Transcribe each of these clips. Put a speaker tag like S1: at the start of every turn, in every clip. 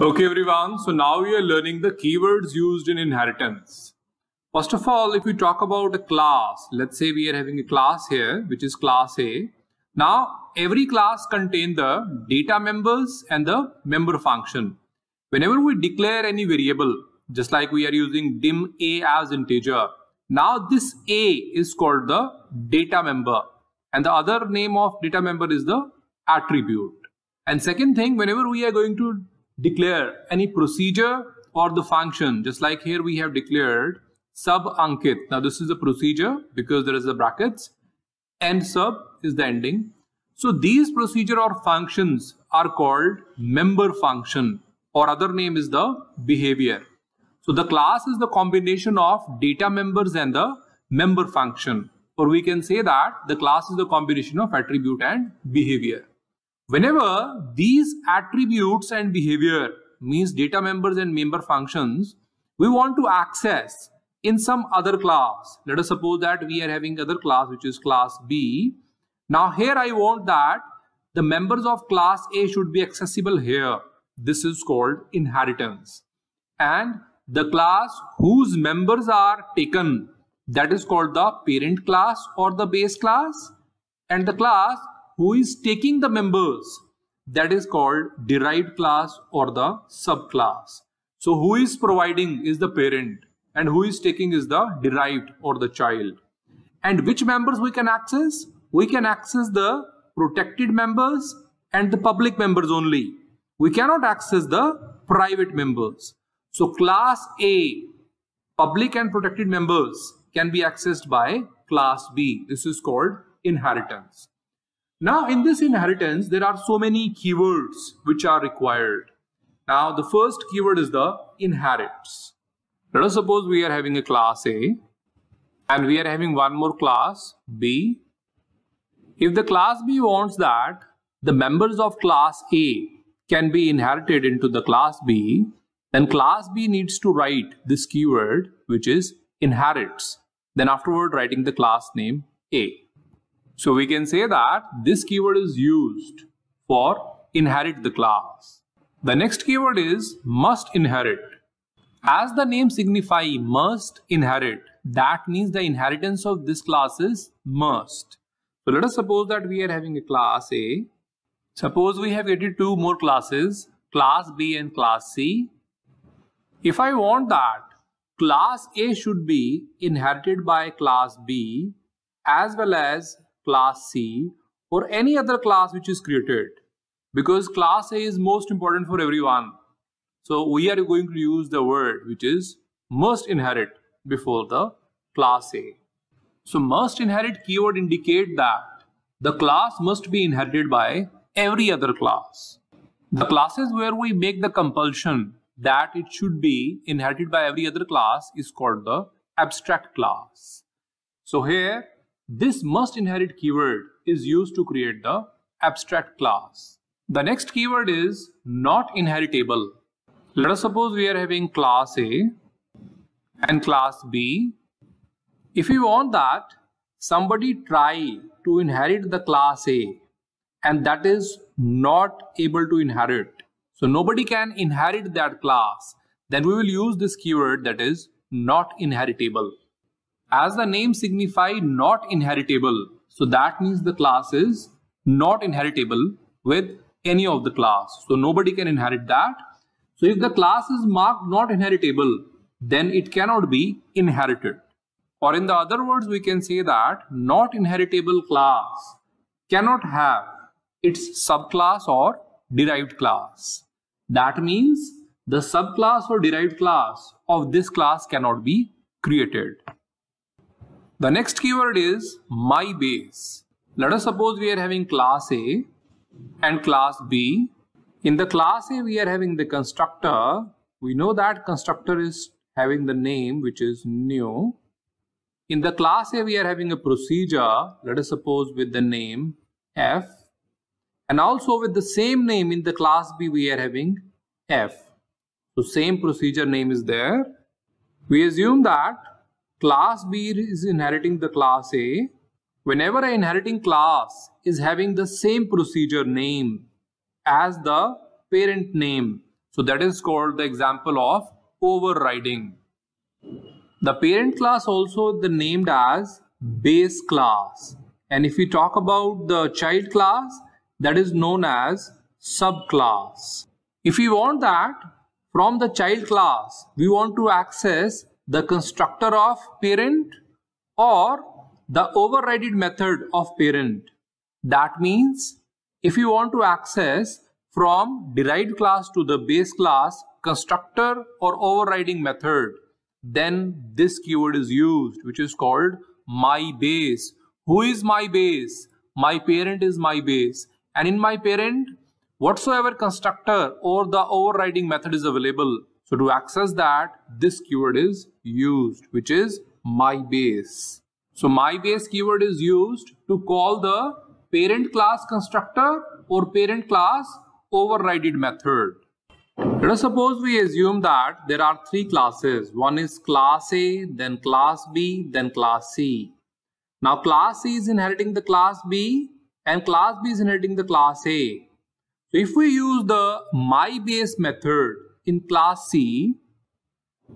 S1: Okay everyone, so now we are learning the keywords used in inheritance. First of all, if we talk about a class, let's say we are having a class here which is class A. Now every class contains the data members and the member function. Whenever we declare any variable, just like we are using dim A as integer, now this A is called the data member and the other name of data member is the attribute. And second thing, whenever we are going to declare any procedure or the function, just like here we have declared sub Ankit. Now this is a procedure because there is a brackets and sub is the ending. So these procedure or functions are called member function, or other name is the behavior. So the class is the combination of data members and the member function, or we can say that the class is the combination of attribute and behavior. Whenever these attributes and behavior means data members and member functions, we want to access in some other class. Let us suppose that we are having other class which is class B. Now here I want that the members of class A should be accessible here. This is called inheritance. And the class whose members are taken, that is called the parent class or the base class. And the class who is taking the members, that is called derived class or the subclass. So who is providing is the parent and who is taking is the derived or the child. And which members we can access? We can access the protected members and the public members only. We cannot access the private members. So class A, public and protected members can be accessed by class B. This is called inheritance. Now in this inheritance, there are so many keywords which are required. Now the first keyword is the inherits. Let us suppose we are having a class A and we are having one more class B. If the class B wants that the members of class A can be inherited into the class B, then class B needs to write this keyword which is inherits. Then afterward writing the class name A. So we can say that this keyword is used for inherit the class. The next keyword is must inherit. As the name signify must inherit, that means the inheritance of this class is must. So let us suppose that we are having a class A. Suppose we have created two more classes, class B and class C. If I want that class A should be inherited by class B as well as class C or any other class which is created, because class A is most important for everyone. So we are going to use the word which is must inherit before the class A. So must inherit keyword indicate that the class must be inherited by every other class. The classes where we make the compulsion that it should be inherited by every other class is called the abstract class. So here this must inherit keyword is used to create the abstract class. The next keyword is not inheritable. Let us suppose we are having class A and class B. If we want that somebody try to inherit the class A and that is not able to inherit, so nobody can inherit that class, then we will use this keyword that is not inheritable. As the name signify not inheritable, so that means the class is not inheritable with any of the class. So nobody can inherit that. So if the class is marked not inheritable, then it cannot be inherited. Or in the other words, we can say that not inheritable class cannot have its subclass or derived class. That means the subclass or derived class of this class cannot be created. The next keyword is my base. Let us suppose we are having class A and class B. In the class A we are having the constructor. We know that constructor is having the name which is new. In the class A we are having a procedure, let us suppose with the name F. And also with the same name in the class B we are having F. So same procedure name is there. We assume that class B is inheriting the class A. Whenever an inheriting class is having the same procedure name as the parent name, So that is called the example of overriding. The parent class also the named as base class. And if we talk about the child class, that is known as subclass. If we want that from the child class, we want to access the constructor of parent or the overridden method of parent. That means if you want to access from derived class to the base class, constructor or overriding method, then this keyword is used, which is called my base. Who is my base? My parent is my base. And in my parent, whatsoever constructor or the overriding method is available. So to access that, this keyword is used, which is my base. So my base keyword is used to call the parent class constructor or parent class overridden method. Let us suppose we assume that there are three classes. One is class A, then class B, then class C. Now class C is inheriting the class B and class B is inheriting the class A. So if we use the my base method in class C,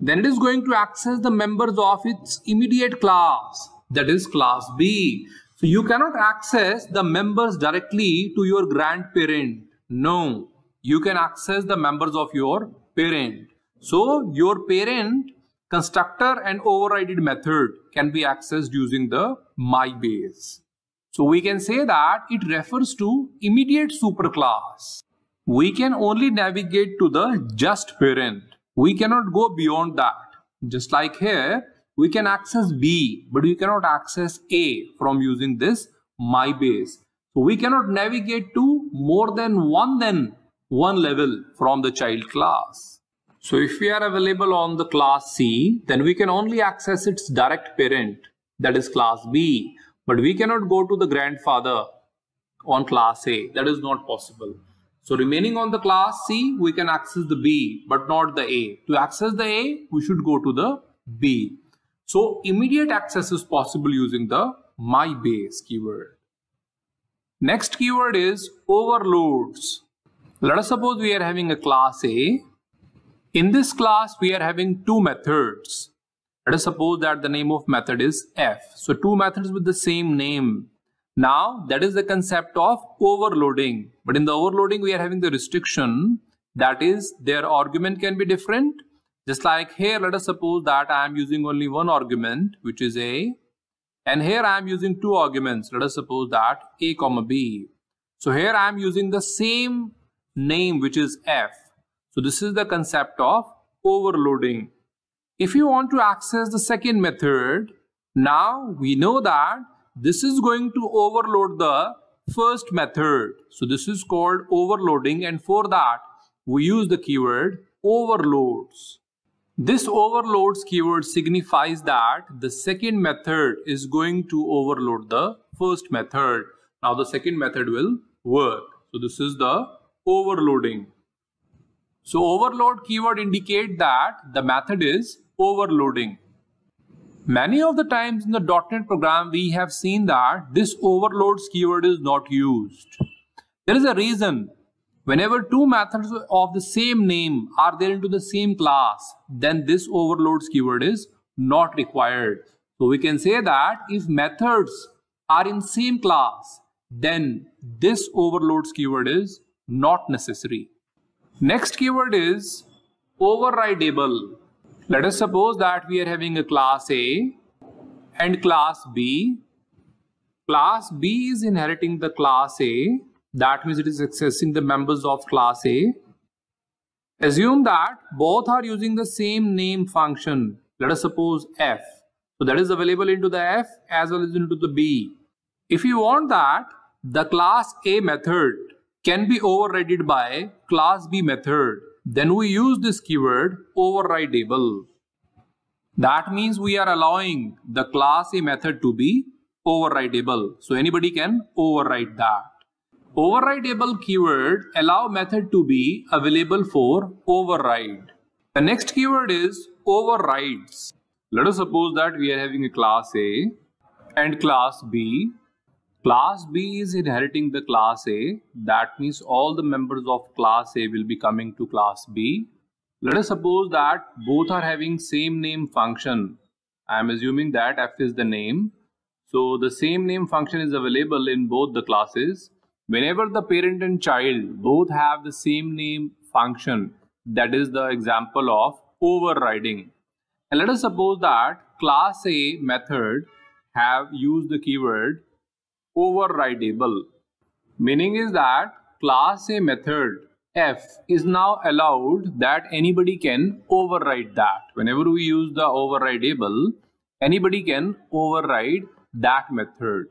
S1: then it is going to access the members of its immediate class, that is class B. So you cannot access the members directly to your grandparent. No, you can access the members of your parent. So your parent constructor and overridden method can be accessed using the my base. So we can say that it refers to immediate superclass. We can only navigate to the just parent. We cannot go beyond that. Just like here, we can access B, but we cannot access A from using this my base. So we cannot navigate to more than one level from the child class. So if we are available on the class C, then we can only access its direct parent, that is class B. But we cannot go to the grandfather on class A. That is not possible. So remaining on the class C, we can access the B, but not the A. To access the A, we should go to the B. So immediate access is possible using the my base keyword. Next keyword is overloads. Let us suppose we are having a class A. In this class, we are having two methods. Let us suppose that the name of method is F. So two methods with the same name. Now that is the concept of overloading. But in the overloading, we are having the restriction, that is their argument can be different. Just like here, let us suppose that I am using only one argument, which is A. And here I am using two arguments. Let us suppose that A comma B. So here I am using the same name, which is F. So this is the concept of overloading. If you want to access the second method, now we know that this is going to overload the first method. So this is called overloading, and for that we use the keyword overloads. This overloads keyword signifies that the second method is going to overload the first method. Now the second method will work. So this is the overloading. So overload keyword indicate that the method is overloading. Many of the times in the .NET program, we have seen that this overloads keyword is not used. There is a reason. Whenever two methods of the same name are there into the same class, then this overloads keyword is not required. So we can say that if methods are in same class, then this overloads keyword is not necessary. Next keyword is overridable. Let us suppose that we are having a class A and class B. Class B is inheriting the class A. That means it is accessing the members of class A. Assume that both are using the same name function. Let us suppose F. So that is available into the F as well as into the B. If you want that, the class A method can be overridden by class B method, then we use this keyword overridable. That means we are allowing the class A method to be overridable. So anybody can override that. Overridable keyword allow method to be available for override. The next keyword is overrides. Let us suppose that we are having a class A and class B. Class B is inheriting the class A. That means all the members of class A will be coming to class B. Let us suppose that both are having same name function. I am assuming that f is the name. So the same name function is available in both the classes. Whenever the parent and child both have the same name function, that is the example of overriding. And let us suppose that class A method have used the keyword overridable. Meaning is that class A method f is now allowed that anybody can override that. Whenever we use the overridable, anybody can override that method.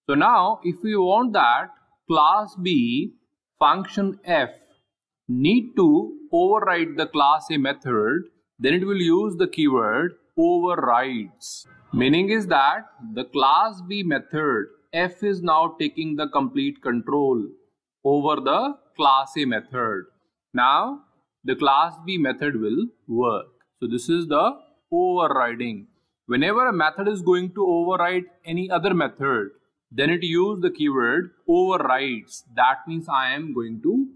S1: So now if we want that class B function f need to override the class A method, then it will use the keyword overrides. Meaning is that the class B method f is now taking the complete control over the class A method. Now the class B method will work. So this is the overriding. Whenever a method is going to override any other method, then it use the keyword overrides. That means I am going to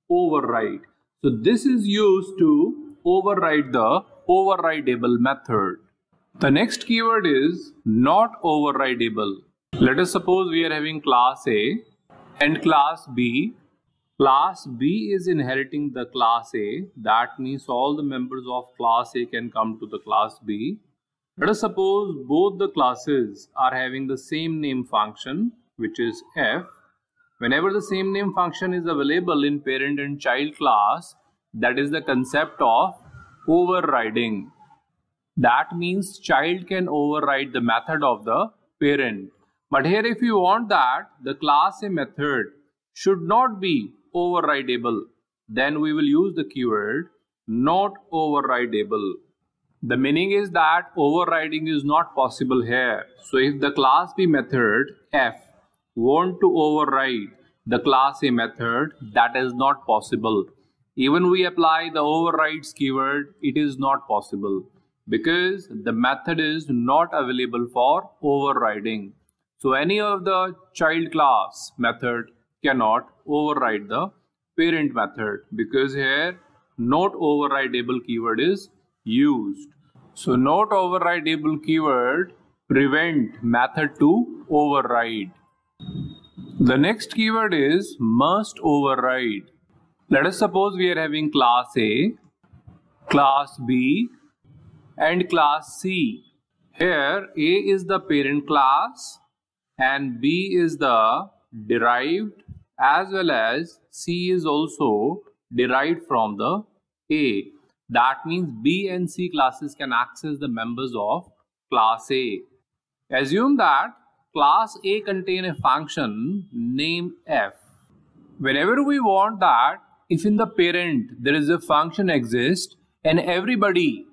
S1: override. So this is used to override the overridable method. The next keyword is not overridable. Let us suppose we are having class A and class B. Class B is inheriting the class A. That means all the members of class A can come to the class B. Let us suppose both the classes are having the same name function, which is f. Whenever the same name function is available in parent and child class, that is the concept of overriding. That means child can override the method of the parent. But here if you want that the class A method should not be overridable, then we will use the keyword not overridable. The meaning is that overriding is not possible here. So if the class B method f want to override the class A method, that is not possible. Even we apply the overrides keyword, it is not possible because the method is not available for overriding. So any of the child class method cannot override the parent method because here not overridable keyword is used. So not overridable keyword prevent method to override. The next keyword is must override. Let us suppose we are having class A, class B and class C. Here A is the parent class and B is the derived, as well as C is also derived from the A. That means B and C classes can access the members of class A. Assume that class A contain a function named f. Whenever we want that if in the parent there is a function exists and everybody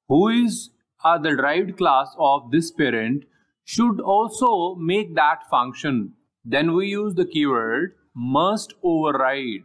S1: who is the derived class of this parent should also make that function, then we use the keyword must override.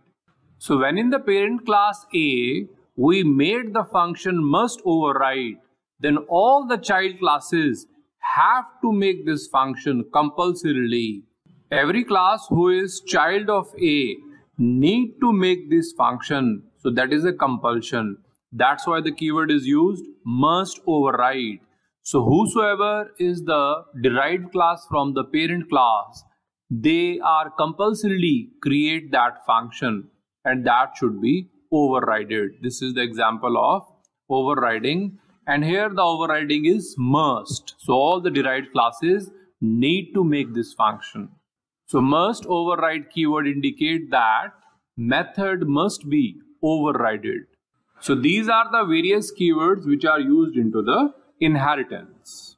S1: So when in the parent class A we made the function must override, then all the child classes have to make this function compulsorily. Every class who is child of A need to make this function. So that is a compulsion. That's why the keyword is used must override. So whosoever is the derived class from the parent class, they are compulsorily create that function and that should be overrided. This is the example of overriding, and here the overriding is must. So all the derived classes need to make this function. So must override keyword indicate that method must be overrided. So these are the various keywords which are used into the inheritance.